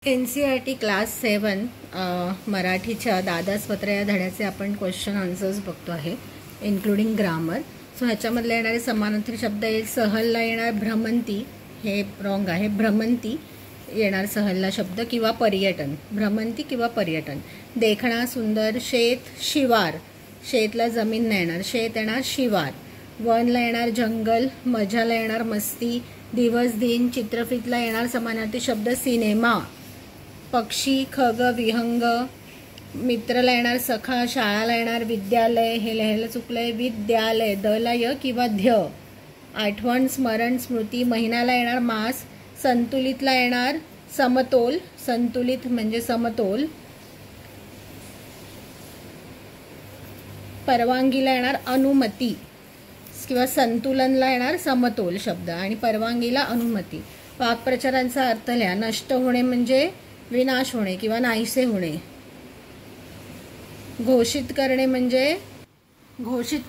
NCERT class 7 मराठीच्या दादास्पत्र या धड्याचे आपण क्वेश्चन आन्सर्स बघतो आहे, इन्क्लुडिंग ग्रामर. सो ह्याच्यामधले येणारे समानार्थी शब्द येईल. सहलला येणार भ्रमंती, हे रॉंग आहे. भ्रमंती येणार सहलला शब्द किंवा पर्यटन, भ्रमंती किंवा पर्यटन. देखणा सुंदर. शेत शिवार, शेतला जमीन नाही येणार, शेत येणार शिवार. वनला येणार जंगल. मजाला येणार मस्ती. दिवस दिन. चित्रफितला येणार समानार्थी शब्द सिनेमा. पक्षी खग विहंग. मित्रला येणार सखा. शाळाला येणार विद्यालय, हे लिहायला चुकलंय, विद्यालय. दला य किंवा ध्य. आठवण स्मरण स्मृती. महिन्याला येणार मास. संतुलितला येणार समतोल, संतुलित म्हणजे समतोल. परवानगीला येणार अनुमती किंवा संतुलनला येणार समतोल शब्द आणि परवानगीला अनुमती. वाक्प्रचारांचा अर्थ लिहा. नष्ट होणे म्हणजे विनाश होणे किंवा नाहीसे होणे. घोषित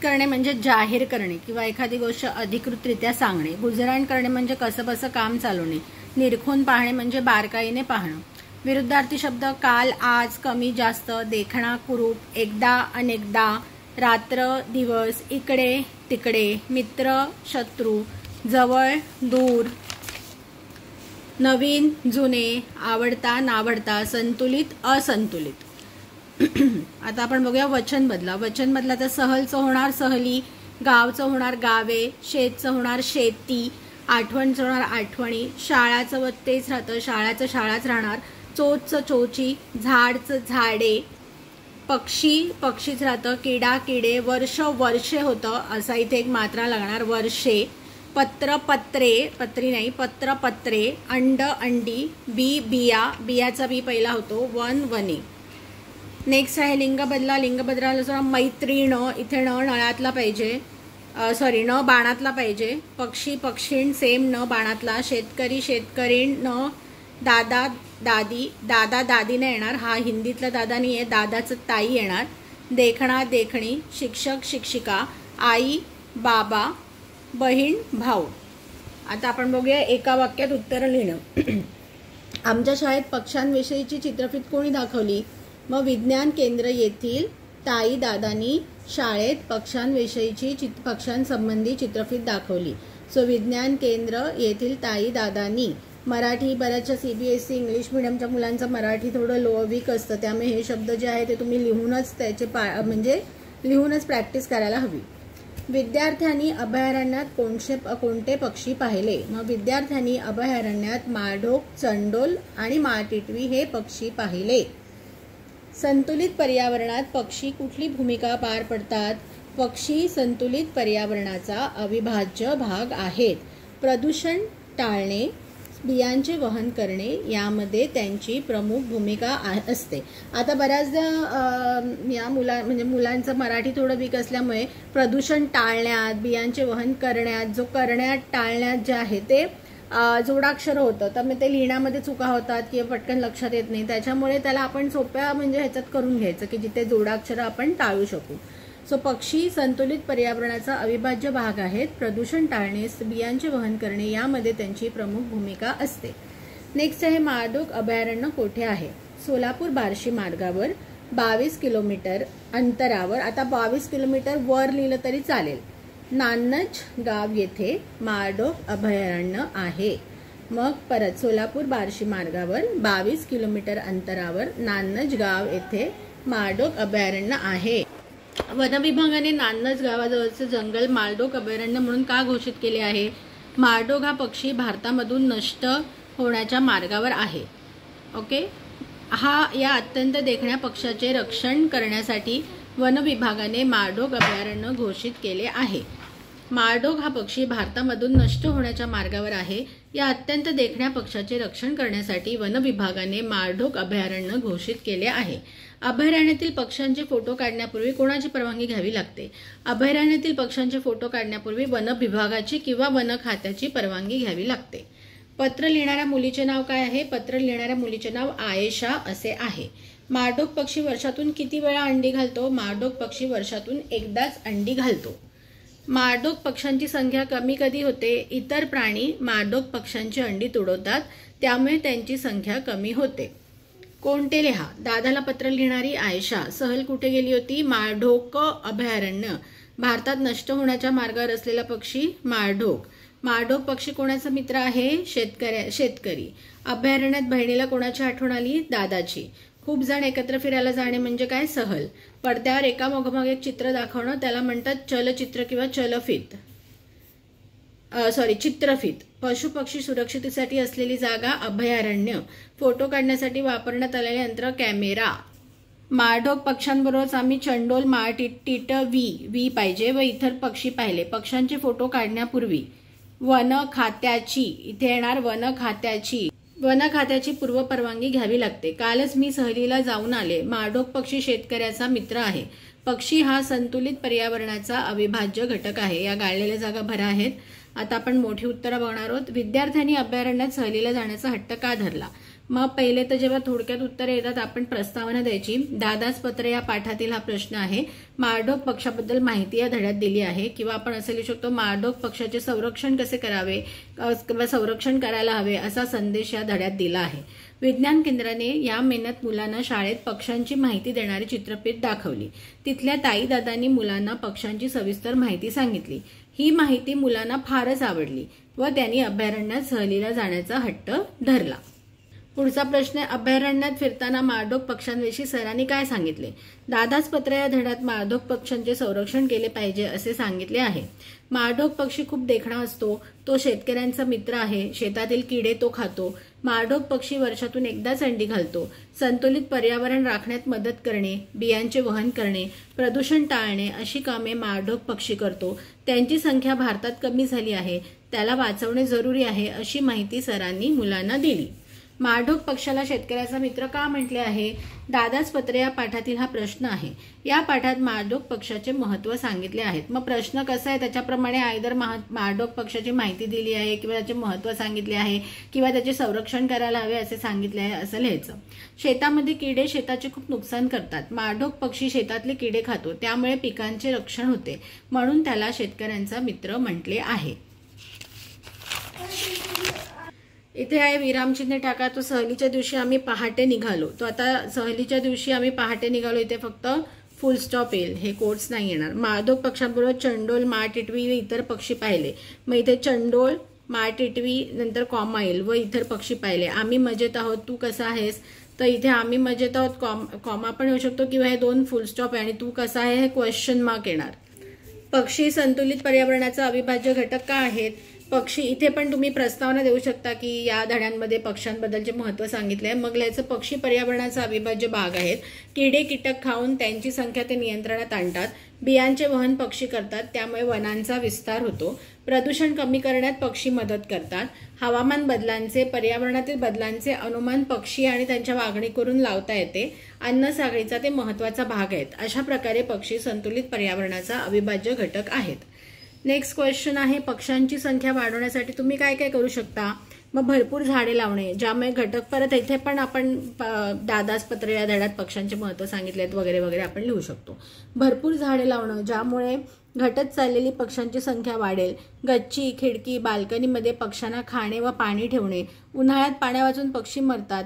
करणे म्हणजे जाहीर करणे किंवा एखादी गोष्ट अधिकृतरित्या सांगणे. गुजराण करणे म्हणजे कसंबसं काम चालवणे. निरखून पाहणे म्हणजे बारकाईने पाहणं. विरुद्धार्थी शब्द काल आज, कमी जास्त. देखणा कुरूप. एकदा अनेकदा. रात्र दिवस. इकडे तिकडे. मित्र शत्रू. जवळ दूर. नवीन जुने. आवडता नावडता. संतुलित असंतुलित. आता आपण बघूया वचन बदला. वचन बदला तर सहलचं होणार सहली. गावचं होणार गावे. शेतचं होणार शेती. आठवणचं होणार आठवणी. शाळाचं तेच राहतं, शाळाचं शाळाच राहणार. चोचचं चोची. झाडचं झाडे. पक्षी पक्षीच राहतं. किडा किडे. वर्ष वर्षे होतं, असा इथे एक मात्रा लागणार, वर्षे. पत्र पत्रे, पत्री नाही, पत्र पत्रे. अंड अंडी. बी बिया, बियाचा बी पहिला होतो. वन वने. नेक्स्ट आहे लिंग बदला. लिंग बदलाला मैत्रीण, इथे न नळातला पाहिजे, सॉरी न बाणातला पाहिजे. पक्षी पक्षीण, सेम न बाणातला. शेतकरी शेतकरीण, न. दादा दादी, दादा दादीने येणार, हा हिंदीतला दादा नाही आहे, दादाचं ताई येणार. देखणा देखणी. शिक्षक शिक्षिका. आई बाबा. बहीण भाऊ. आता आपण बघूया एका वाक्यात उत्तरं लिहिणं. आमच्या शाळेत पक्ष्यांविषयीची चित्रफित कोणी दाखवली? मग विज्ञान केंद्र येथील ताई दादांनी शाळेत पक्ष्यांविषयीची पक्ष्यांसंबंधी चित्रफित दाखवली. सो विज्ञान केंद्र येथील ताई दादांनी. मराठी बऱ्याचशा CBSE इंग्लिश मिडियमच्या मुलांचं मराठी थोडं लो वीक असतं, त्यामुळे हे शब्द जे आहे ते तुम्ही लिहूनच त्याचे म्हणजे लिहूनच प्रॅक्टिस करायला हवी. विद्यार्थ्यांनी अभयारण्यात कोणते पक्षी पाहिले? मग विद्यार्थ्यांनी अभयारण्यात माढोक, चंडोल आणि माटिटवी हे पक्षी पाहिले. संतुलित पर्यावरणात पक्षी कुठली भूमिका पार पडतात? पक्षी संतुलित पर्यावरणाचा अविभाज्य भाग आहेत. प्रदूषण टाळणे, बियांचे वहन करणे यामध्ये त्यांची प्रमुख भूमिका असते. आता बऱ्याचदा या मुलांचं मराठी थोडं वीक असल्यामुळे प्रदूषण टाळण्यात, बियांचे वहन करण्यात, जो करण्यात टाळण्यात जे आहे ते जोडाक्षर होतं, तर मग ते लिहिण्यामध्ये चुका होतात किंवा पटकन लक्षात येत नाही. त्याच्यामुळे त्याला आपण सोप्या ह्याच्यात करून घ्यायचं की जिथे जोडाक्षर आपण टाळू शकू. सो पक्षी संतुलित पर्यावरणाचा अविभाज्य भाग आहेत. प्रदूषण टाळणे, बियांचे वहन करणे यामध्ये त्यांची प्रमुख भूमिका असते. नेक्स्ट आहे माळढोक अभयारण्य कोठे आहे? सोलापूर बार्शी मार्गावर 22 किलोमीटर अंतरावर. आता 22 किलोमीटर वर लिहिलं तरी चालेल. नान्नज गाव येथे माळढोक अभयारण्य आहे. मग परत सोलापूर बार्शी मार्गावर 22 किलोमीटर अंतरावर नान्नज गाव येथे माळढोक अभयारण्य आहे. वनविभागाने नान्नज गावाजवळचे जंगल माळढोक अभयारण्य म्हणून का घोषित केले आहे? माळढोक हा पक्षी भारतामधून नष्ट होण्याच्या मार्गावर आहे. ओके, या अत्यंत देखण्या पक्षाचे रक्षण करण्यासाठी वनविभागाने माळढोक अभयारण्य घोषित केले आहे. माळढोक हा पक्षी भारतामधून नष्ट होण्याच्या मार्गावर आहे. या अत्यंत देखण्या पक्षाचे रक्षण करण्यासाठी वनविभागाने माळढोक अभयारण्य घोषित केले आहे. अभयारण्यातील पक्ष्यांचे फोटो काढण्यापूर्वी कोणाची परवानगी घ्यावी लागते? अभयारण्यातील पक्ष्यांचे फोटो काढण्यापूर्वी वन विभागाची किंवा वन खात्याची परवानगी घ्यावी लागते. पत्र लिहिणाऱ्या मुलीचे नाव काय आहे? पत्र लिहिणाऱ्या मुलीचे नाव आयेशा असे आहे. माळढोक पक्षी वर्षातून किती वेळा अंडी घालतो? माळढोक पक्षी वर्षातून एकदाच अंडी घालतो. मारडोक पक्ष्यांची संख्या कमी कधी होते? इतर प्राणी मारडोक पक्ष्यांची अंडी तुडवतात, त्यामुळे त्यांची संख्या कमी होते. कोणते लिहा? दादाला पत्र लिहिणारी आयशा. सहल कुठे गेली होती? मारडोक अभयारण्य. भारतात नष्ट होण्याच्या मार्गावर असलेला पक्षी मारडोक. मारडोक पक्षी कोणाचा मित्र आहे? शेतकरी. अभयारण्यात बहिणीला कोणाची आठवण आली? दादाची. खूप जण एकत्र फिरायला जाणे म्हणजे काय? सहल. पडद्यावर एकामागोमाग एक चित्र दाखवणं त्याला म्हणतात चलचित्र किंवा चित्रफित. पशु पक्षी सुरक्षितेसाठी असलेली जागा अभयारण्य. फोटो काढण्यासाठी वापरण्यात आलेले यंत्र कॅमेरा. मारडोक पक्ष्यांबरोबरच आम्ही चंडोल, माळ, टिटवी पाहिजे व इतर पक्षी पाहिले. पक्ष्यांचे फोटो काढण्यापूर्वी वन खात्याची, इथे येणार वन खात्याची पूर्व परवानगी घ्यावी लागते. कालच मी सहलीला जाऊन आले. मारडोक पक्षी शेतकऱ्याचा मित्र आहे. पक्षी हा संतुलित पर्यावरणाचा अविभाज्य घटक आहे. या गाळलेल्या जागा भरा आहेत. आता आपण मोठी उत्तरं बघणार आहोत. विद्यार्थ्यांनी अभयारण्यात सहलीला जाण्याचा हट्ट का धरला? मग पहिले तर जेव्हा थोडक्यात उत्तरे येतात आपण प्रस्तावना द्यायची. दादाच पत्र या पाठातील हा प्रश्न आहे. मारडोक पक्षाबद्दल माहिती या धड्यात दिली आहे. किंवा आपण असं लिहू शकतो मारडोक पक्षाचे संरक्षण कसे करावे किंवा संरक्षण करायला हवे असा संदेश या धड्यात दिला आहे. विज्ञान केंद्राने या महिन्यात मुलांना शाळेत पक्ष्यांची माहिती देणारी चित्रफित दाखवली. तिथल्या ताई दादांनी मुलांना पक्ष्यांची सविस्तर माहिती सांगितली. ही माहिती मुलांना फारच आवडली व त्यांनी अभयारण्यात सहलीला जाण्याचा हट्ट धरला. पुढचा प्रश्न आहे, अभयारण्यात फिरताना मारडोक पक्ष्यांविषयी सरांनी काय सांगितले? दादाच पत्र या धड्यात मारडोक पक्ष्यांचे संरक्षण केले पाहिजे असे सांगितले आहे. मारडोक पक्षी खूप देखणा असतो. तो शेतकऱ्यांचा मित्र आहे. शेतातील किडे तो खातो. मारडोक पक्षी वर्षातून एकदाच अंडी घालतो. संतुलित पर्यावरण राखण्यात मदत करणे, बियांचे वहन करणे, प्रदूषण टाळणे अशी कामे मारडोक पक्षी करतो. त्यांची संख्या भारतात कमी झाली आहे. त्याला वाचवणे जरुरी आहे अशी माहिती सरांनी मुलांना दिली. मारडोक पक्षाला शेतकऱ्याचा मित्र का म्हटले आहे? दादाच पत्र या पाठातील हा प्रश्न आहे. या पाठात मारडोक पक्षाचे महत्त्व सांगितले आहेत. मग प्रश्न कसा आहे त्याच्याप्रमाणे आयदर मारडोक पक्षाची माहिती दिली आहे किंवा त्याचे महत्त्व सांगितले आहे किंवा त्याचे संरक्षण करायला हवे असे सांगितले आहे असं लिहायचं. शेतामध्ये किडे शेताचे खूप नुकसान करतात. मारडोक पक्षी शेतातले किडे खातो, त्यामुळे पिकांचे रक्षण होते, म्हणून त्याला शेतकऱ्यांचा मित्र म्हटले आहे. इथे आहे विरामचिन्ह टाका. तो सहलीच्या दिवशी आम्ही पहाटे निघालो. तो आता सहलीच्या दिवशी आम्ही पहाटे निघालो इथे फक्त फुल स्टॉप येईल, हे कोट्स नाही येणार. मारडोक पक्ष्यांबरोबर चंडोल, माळ, टिटवी व इतर पक्षी पाहिले. मग इथे चंडोल, माळ, टिटवी नंतर कॉमा येईल व इतर पक्षी पाहिले. आम्ही मजेत आहोत, तू कसा आहेस? तर इथे आम्ही मजेत आहोत कॉमा पण येऊ शकतो किंवा हे दोन फुल स्टॉप आहे आणि तू कसा आहे हे क्वेश्चन मार्क येणार. पक्षी संतुलित पर्यावरणाचा अविभाज्य घटक का आहेत? पक्षी इथे पण तुम्ही प्रस्तावना देऊ शकता की या धड्यांमध्ये पक्ष्यांबद्दलचे महत्त्व सांगितले आहे. मग लिहायचं पक्षी पर्यावरणाचा अविभाज्य भाग आहेत. किडे कीटक खाऊन त्यांची संख्या ते नियंत्रणात आणतात. बियांचे वहन पक्षी करतात, त्यामुळे वनांचा विस्तार होतो. प्रदूषण कमी करण्यात पक्षी मदत करतात. हवामान बदलांचे, पर्यावरणातील बदलांचे अनुमान पक्षी आणि त्यांच्या वागणीकरून लावता येते. अन्न साखळीचा ते महत्त्वाचा भाग आहेत. अशा प्रकारे पक्षी संतुलित पर्यावरणाचा अविभाज्य घटक आहेत. नेक्स्ट क्वेश्चन आहे, पक्ष्यांची संख्या वाढवण्यासाठी तुम्ही काय काय करू शकता? मग भरपूर झाडे लावणे, ज्यामुळे घटक परत इथे पण आपण दादाच पत्र या धड्यात पक्ष्यांचे महत्त्व सांगितलेत वगैरे वगैरे आपण लिहू शकतो. भरपूर झाडे लावणं, ज्यामुळे घटत चाललेली पक्ष्यांची संख्या वाढेल. गच्ची, खिडकी, बाल्कनीमध्ये पक्ष्यांना खाणे व पाणी ठेवणे. उन्हाळ्यात पाण्या वाचून पक्षी मरतात,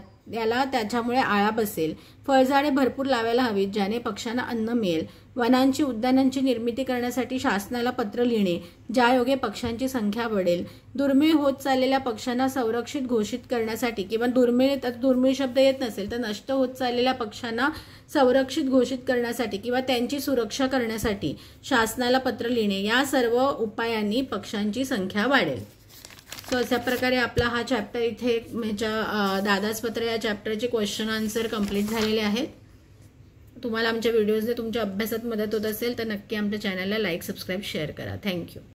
त्याच्यामुळे आळा बसेल. फळझाडे भरपूर लावायला हवीत, ज्याने पक्ष्यांना अन्न मिळेल. वनांची, उद्यानांची निर्मिती करण्यासाठी शासनाला पत्र लिहिणे, ज्यायोगे पक्ष्यांची संख्या वाढेल. दुर्मिळ होत चाललेल्या पक्ष्यांना संरक्षित घोषित करण्यासाठी किंवा दुर्मिळ शब्द येत नसेल तर नष्ट होत चाललेल्या पक्ष्यांना संरक्षित घोषित करण्यासाठी किंवा त्यांची सुरक्षा करण्यासाठी शासनाला पत्र लिहिणे. या सर्व उपायांनी पक्ष्यांची संख्या वाढेल. सो अशा प्रकारे आपला हा चॅप्टर इथे दादाच पत्र या चॅप्टरचे क्वेश्चन आन्सर कंप्लीट झालेले आहेत. तुम्हाला आमच्या व्हिडिओजने तुमच्या अभ्यासात मदत होत असेल तर नक्की आमच्या चॅनलला लाईक, सबस्क्राईब, शेअर करा. थँक्यू.